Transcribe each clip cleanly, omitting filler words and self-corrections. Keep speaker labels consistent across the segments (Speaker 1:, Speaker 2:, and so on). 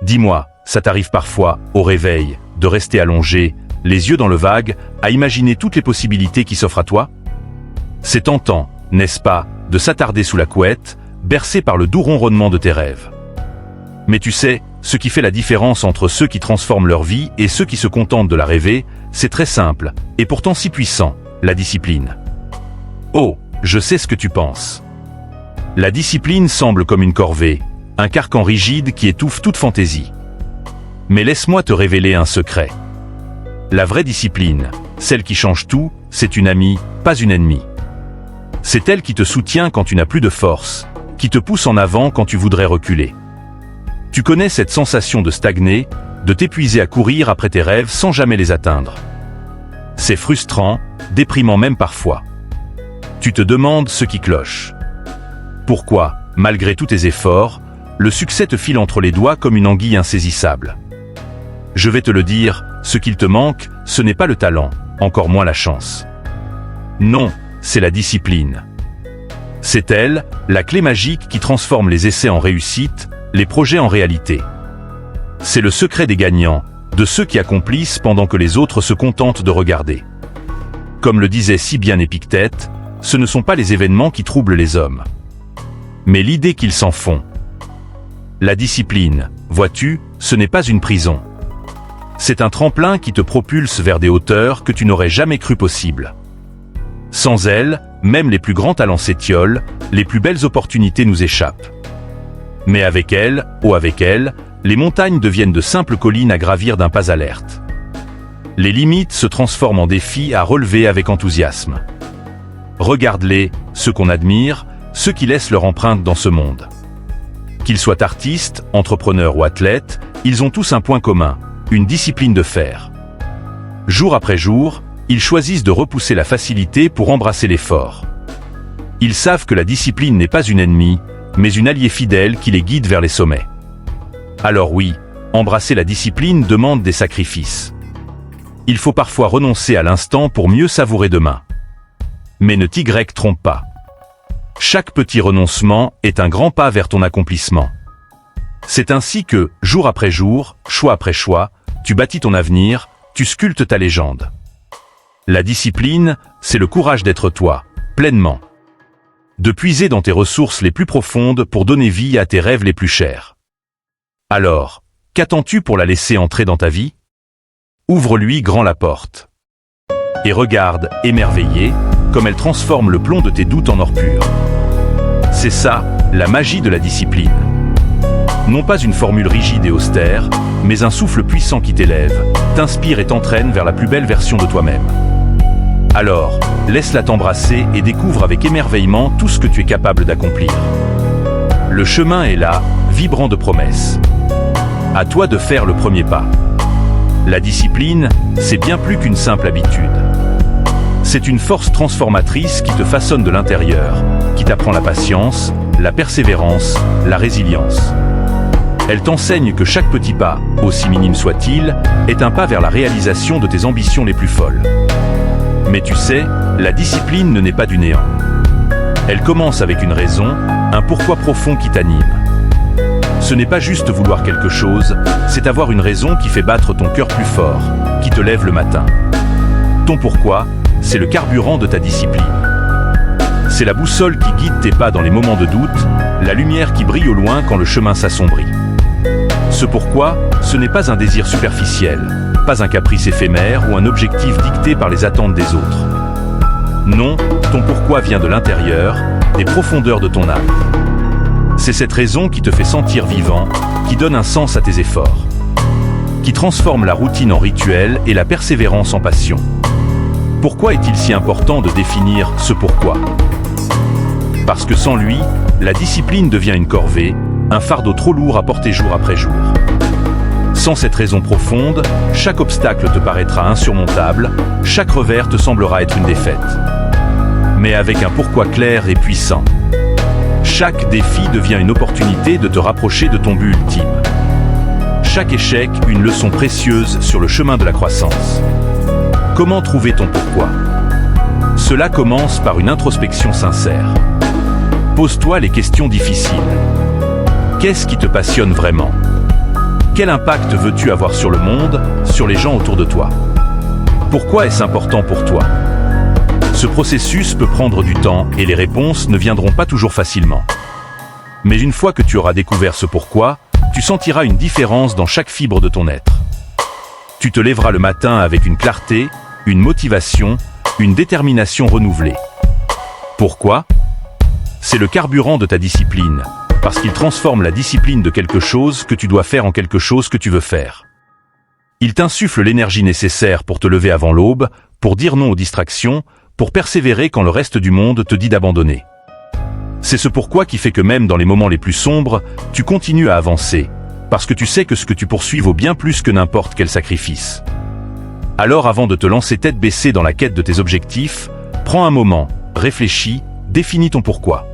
Speaker 1: Dis-moi, ça t'arrive parfois, au réveil, de rester allongé, les yeux dans le vague, à imaginer toutes les possibilités qui s'offrent à toi? C'est tentant, n'est-ce pas, de s'attarder sous la couette, bercé par le doux ronronnement de tes rêves. Mais tu sais, ce qui fait la différence entre ceux qui transforment leur vie et ceux qui se contentent de la rêver, c'est très simple, et pourtant si puissant, la discipline. Oh, je sais ce que tu penses. La discipline semble comme une corvée, un carcan rigide qui étouffe toute fantaisie. Mais laisse-moi te révéler un secret. La vraie discipline, celle qui change tout, c'est une amie, pas une ennemie. C'est elle qui te soutient quand tu n'as plus de force, qui te pousse en avant quand tu voudrais reculer. Tu connais cette sensation de stagner, de t'épuiser à courir après tes rêves sans jamais les atteindre. C'est frustrant, déprimant même parfois. Tu te demandes ce qui cloche. Pourquoi, malgré tous tes efforts, le succès te file entre les doigts comme une anguille insaisissable? Je vais te le dire, ce qu'il te manque, ce n'est pas le talent, encore moins la chance. Non, c'est la discipline. C'est elle, la clé magique qui transforme les essais en réussite, les projets en réalité. C'est le secret des gagnants, de ceux qui accomplissent pendant que les autres se contentent de regarder. Comme le disait si bien Épictète, ce ne sont pas les événements qui troublent les hommes, mais l'idée qu'ils s'en font. La discipline, vois-tu, ce n'est pas une prison. C'est un tremplin qui te propulse vers des hauteurs que tu n'aurais jamais cru possibles. Sans elle, même les plus grands talents s'étiolent, les plus belles opportunités nous échappent. Mais avec elle, les montagnes deviennent de simples collines à gravir d'un pas alerte. Les limites se transforment en défis à relever avec enthousiasme. Regarde-les, ceux qu'on admire, ceux qui laissent leur empreinte dans ce monde. Qu'ils soient artistes, entrepreneurs ou athlètes, ils ont tous un point commun, une discipline de fer. Jour après jour, ils choisissent de repousser la facilité pour embrasser l'effort. Ils savent que la discipline n'est pas une ennemie, mais une alliée fidèle qui les guide vers les sommets. Alors oui, embrasser la discipline demande des sacrifices. Il faut parfois renoncer à l'instant pour mieux savourer demain. Mais ne t'y trompe pas. Chaque petit renoncement est un grand pas vers ton accomplissement. C'est ainsi que, jour après jour, choix après choix, tu bâtis ton avenir, tu sculptes ta légende. La discipline, c'est le courage d'être toi, pleinement. De puiser dans tes ressources les plus profondes pour donner vie à tes rêves les plus chers. Alors, qu'attends-tu pour la laisser entrer dans ta vie? Ouvre-lui grand la porte. Et regarde, émerveillé, comme elle transforme le plomb de tes doutes en or pur. C'est ça, la magie de la discipline. Non pas une formule rigide et austère, mais un souffle puissant qui t'élève, t'inspire et t'entraîne vers la plus belle version de toi-même. Alors, laisse-la t'embrasser et découvre avec émerveillement tout ce que tu es capable d'accomplir. Le chemin est là, vibrant de promesses. À toi de faire le premier pas. La discipline, c'est bien plus qu'une simple habitude. C'est une force transformatrice qui te façonne de l'intérieur, qui t'apprend la patience, la persévérance, la résilience. Elle t'enseigne que chaque petit pas, aussi minime soit-il, est un pas vers la réalisation de tes ambitions les plus folles. Mais tu sais, la discipline ne naît pas du néant. Elle commence avec une raison, un pourquoi profond qui t'anime. Ce n'est pas juste vouloir quelque chose, c'est avoir une raison qui fait battre ton cœur plus fort, qui te lève le matin. Ton pourquoi, c'est le carburant de ta discipline. C'est la boussole qui guide tes pas dans les moments de doute, la lumière qui brille au loin quand le chemin s'assombrit. Ce pourquoi, ce n'est pas un désir superficiel, pas un caprice éphémère ou un objectif dicté par les attentes des autres. Non, ton pourquoi vient de l'intérieur, des profondeurs de ton âme. C'est cette raison qui te fait sentir vivant, qui donne un sens à tes efforts, qui transforme la routine en rituel et la persévérance en passion. Pourquoi est-il si important de définir ce pourquoi? Parce que sans lui, la discipline devient une corvée, un fardeau trop lourd à porter jour après jour. Sans cette raison profonde, chaque obstacle te paraîtra insurmontable, chaque revers te semblera être une défaite. Mais avec un pourquoi clair et puissant, chaque défi devient une opportunité de te rapprocher de ton but ultime. Chaque échec, une leçon précieuse sur le chemin de la croissance. Comment trouver ton pourquoi? Cela commence par une introspection sincère. Pose-toi les questions difficiles. Qu'est-ce qui te passionne vraiment? Quel impact veux-tu avoir sur le monde, sur les gens autour de toi? Pourquoi est-ce important pour toi? Ce processus peut prendre du temps et les réponses ne viendront pas toujours facilement. Mais une fois que tu auras découvert ce pourquoi, tu sentiras une différence dans chaque fibre de ton être. Tu te lèveras le matin avec une clarté, une motivation, une détermination renouvelée. Pourquoi? C'est le carburant de ta discipline, parce qu'il transforme la discipline de quelque chose que tu dois faire en quelque chose que tu veux faire. Il t'insuffle l'énergie nécessaire pour te lever avant l'aube, pour dire non aux distractions, pour persévérer quand le reste du monde te dit d'abandonner. C'est ce pourquoi qui fait que même dans les moments les plus sombres, tu continues à avancer, parce que tu sais que ce que tu poursuis vaut bien plus que n'importe quel sacrifice. Alors avant de te lancer tête baissée dans la quête de tes objectifs, prends un moment, réfléchis, définis ton pourquoi.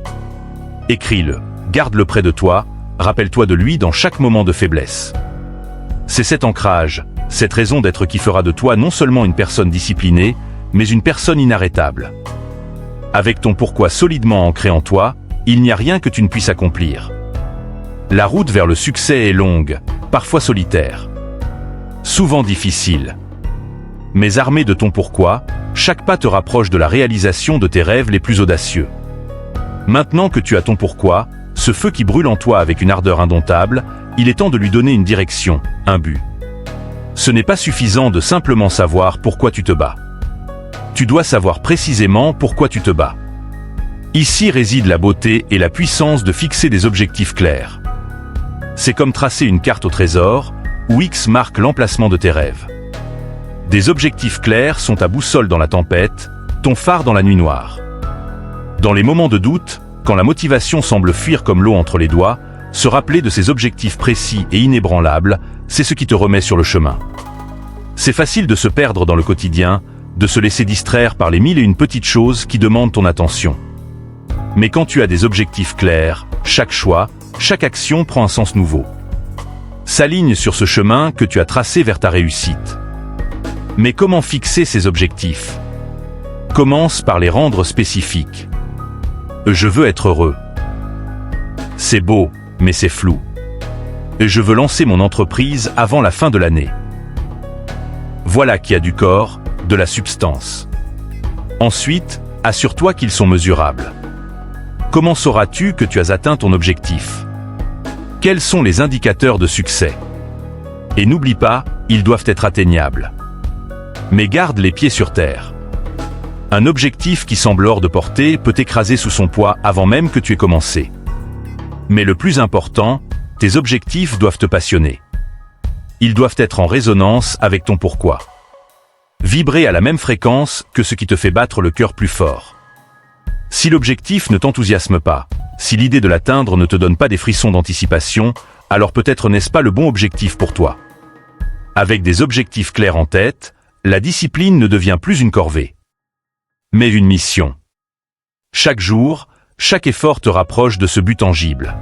Speaker 1: Écris-le, garde-le près de toi, rappelle-toi de lui dans chaque moment de faiblesse. C'est cet ancrage, cette raison d'être qui fera de toi non seulement une personne disciplinée, mais une personne inarrêtable. Avec ton pourquoi solidement ancré en toi, il n'y a rien que tu ne puisses accomplir. La route vers le succès est longue, parfois solitaire, souvent difficile. Mais armé de ton pourquoi, chaque pas te rapproche de la réalisation de tes rêves les plus audacieux. Maintenant que tu as ton pourquoi, ce feu qui brûle en toi avec une ardeur indomptable, il est temps de lui donner une direction, un but. Ce n'est pas suffisant de simplement savoir pourquoi tu te bats. Tu dois savoir précisément pourquoi tu te bats. Ici réside la beauté et la puissance de fixer des objectifs clairs. C'est comme tracer une carte au trésor, où X marque l'emplacement de tes rêves. Des objectifs clairs sont ta boussole dans la tempête, ton phare dans la nuit noire. Dans les moments de doute, quand la motivation semble fuir comme l'eau entre les doigts, se rappeler de ces objectifs précis et inébranlables, c'est ce qui te remet sur le chemin. C'est facile de se perdre dans le quotidien, de se laisser distraire par les mille et une petites choses qui demandent ton attention. Mais quand tu as des objectifs clairs, chaque choix, chaque action prend un sens nouveau. S'aligne sur ce chemin que tu as tracé vers ta réussite. Mais comment fixer ces objectifs? Commence par les rendre spécifiques. Je veux être heureux. C'est beau, mais c'est flou. Je veux lancer mon entreprise avant la fin de l'année. Voilà qui a du corps, de la substance. Ensuite, assure-toi qu'ils sont mesurables. Comment sauras-tu que tu as atteint ton objectif? Quels sont les indicateurs de succès? Et n'oublie pas, ils doivent être atteignables. Mais garde les pieds sur terre. Un objectif qui semble hors de portée peut t'écraser sous son poids avant même que tu aies commencé. Mais le plus important, tes objectifs doivent te passionner. Ils doivent être en résonance avec ton pourquoi. Vibrer à la même fréquence que ce qui te fait battre le cœur plus fort. Si l'objectif ne t'enthousiasme pas, si l'idée de l'atteindre ne te donne pas des frissons d'anticipation, alors peut-être n'est-ce pas le bon objectif pour toi. Avec des objectifs clairs en tête, la discipline ne devient plus une corvée, mais une mission. Chaque jour, chaque effort te rapproche de ce but tangible.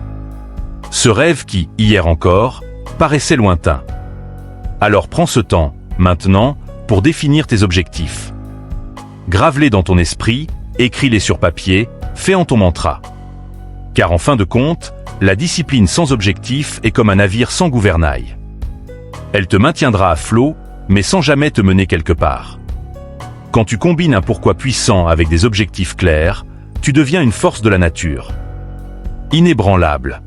Speaker 1: Ce rêve qui, hier encore, paraissait lointain. Alors prends ce temps, maintenant, pour définir tes objectifs. Grave-les dans ton esprit, écris-les sur papier, fais en ton mantra. Car en fin de compte, la discipline sans objectif est comme un navire sans gouvernail. Elle te maintiendra à flot, mais sans jamais te mener quelque part. Quand tu combines un pourquoi puissant avec des objectifs clairs, tu deviens une force de la nature. Inébranlable.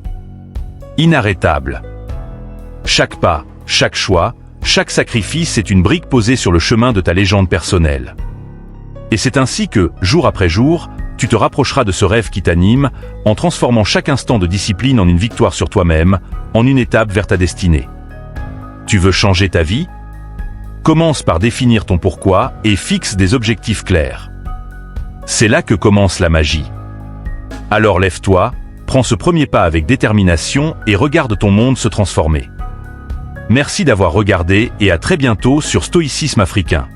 Speaker 1: Inarrêtable. Chaque pas, chaque choix, chaque sacrifice est une brique posée sur le chemin de ta légende personnelle. Et c'est ainsi que, jour après jour, tu te rapprocheras de ce rêve qui t'anime, en transformant chaque instant de discipline en une victoire sur toi-même, en une étape vers ta destinée. Tu veux changer ta vie? Commence par définir ton pourquoi et fixe des objectifs clairs. C'est là que commence la magie. Alors lève-toi, prends ce premier pas avec détermination et regarde ton monde se transformer. Merci d'avoir regardé et à très bientôt sur Stoïcisme africain.